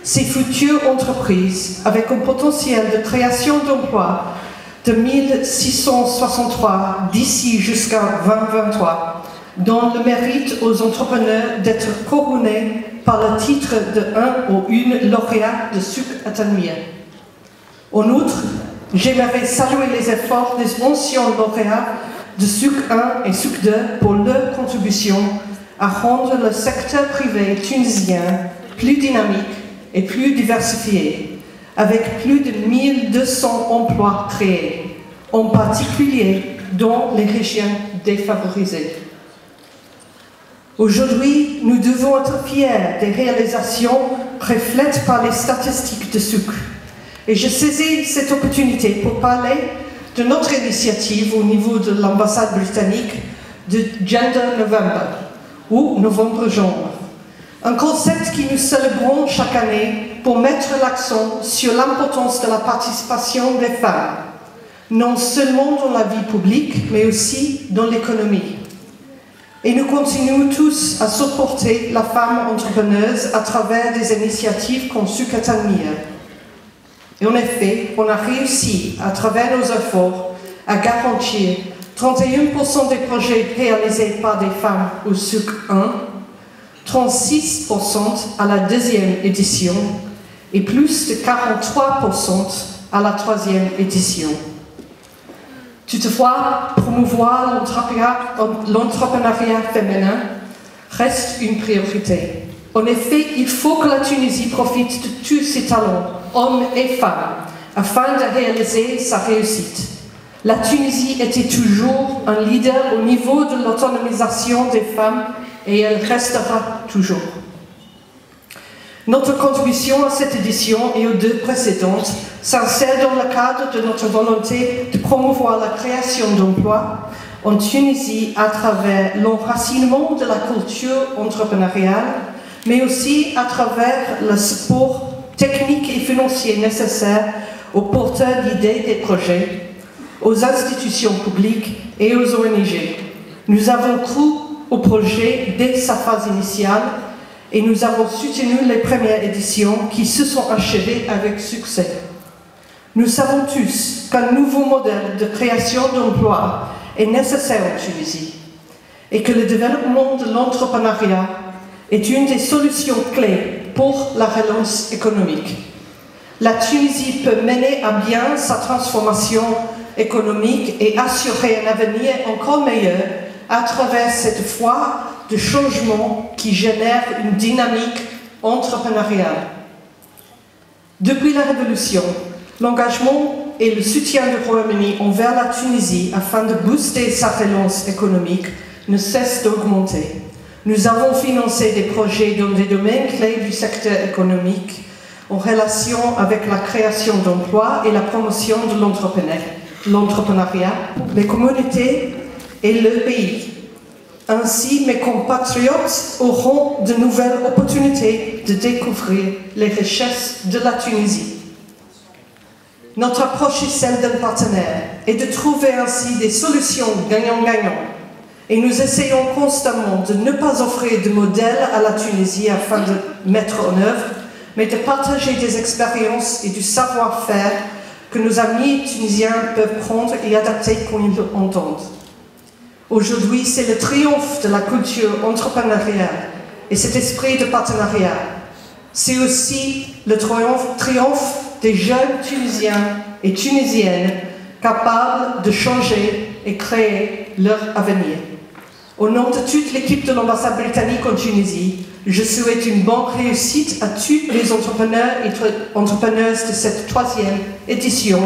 ces futures entreprises, avec un potentiel de création d'emplois de 1663 d'ici jusqu'à 2023, donnent le mérite aux entrepreneurs d'être couronnés par le titre de un ou une lauréat de Suc Atanmire. En outre, j'aimerais saluer les efforts des anciens lauréats de Suc 1 et Suc 2 pour leur contribution à rendre le secteur privé tunisien plus dynamique et plus diversifié, avec plus de 1200 emplois créés, en particulier dans les régions défavorisées. Aujourd'hui, nous devons être fiers des réalisations reflétées par les statistiques de Suc. Et je saisis cette opportunité pour parler de notre initiative au niveau de l'ambassade britannique de Gender November, ou Novembre-Genre. Un concept que nous célébrons chaque année pour mettre l'accent sur l'importance de la participation des femmes, non seulement dans la vie publique, mais aussi dans l'économie. Et nous continuons tous à supporter la femme entrepreneuse à travers des initiatives comme Suc Atanmire. Et en effet, on a réussi, à travers nos efforts, à garantir 31% des projets réalisés par des femmes au Suc 1, 36% à la deuxième édition et plus de 43% à la troisième édition. Toutefois, promouvoir l'entrepreneuriat féminin reste une priorité. En effet, il faut que la Tunisie profite de tous ses talents, hommes et femmes, afin de réaliser sa réussite. La Tunisie était toujours un leader au niveau de l'autonomisation des femmes et elle restera toujours. Notre contribution à cette édition et aux deux précédentes s'insère dans le cadre de notre volonté de promouvoir la création d'emplois en Tunisie à travers l'enracinement de la culture entrepreneuriale, mais aussi à travers le support technique et financier nécessaire aux porteurs d'idées des projets, aux institutions publiques et aux ONG. Nous avons cru au projet dès sa phase initiale et nous avons soutenu les premières éditions qui se sont achevées avec succès. Nous savons tous qu'un nouveau modèle de création d'emplois est nécessaire en Tunisie et que le développement de l'entrepreneuriat est une des solutions clés pour la relance économique. La Tunisie peut mener à bien sa transformation économique et assurer un avenir encore meilleur à travers cette voie de changement qui génère une dynamique entrepreneuriale. Depuis la Révolution, l'engagement et le soutien du Royaume-Uni envers la Tunisie afin de booster sa relance économique ne cessent d'augmenter. Nous avons financé des projets dans des domaines clés du secteur économique en relation avec la création d'emplois et la promotion de l'entrepreneuriat, les communautés et le pays. Ainsi, mes compatriotes auront de nouvelles opportunités de découvrir les richesses de la Tunisie. Notre approche est celle d'un partenaire et de trouver ainsi des solutions gagnant-gagnant. Et nous essayons constamment de ne pas offrir de modèle à la Tunisie afin de mettre en œuvre, mais de partager des expériences et du savoir-faire que nos amis tunisiens peuvent prendre et adapter quand ils l'entendent. Aujourd'hui, c'est le triomphe de la culture entrepreneuriale et cet esprit de partenariat. C'est aussi le triomphe des jeunes Tunisiens et Tunisiennes capables de changer et créer leur avenir. Au nom de toute l'équipe de l'ambassade britannique en Tunisie, je souhaite une bonne réussite à tous les entrepreneurs et entrepreneuses de cette troisième édition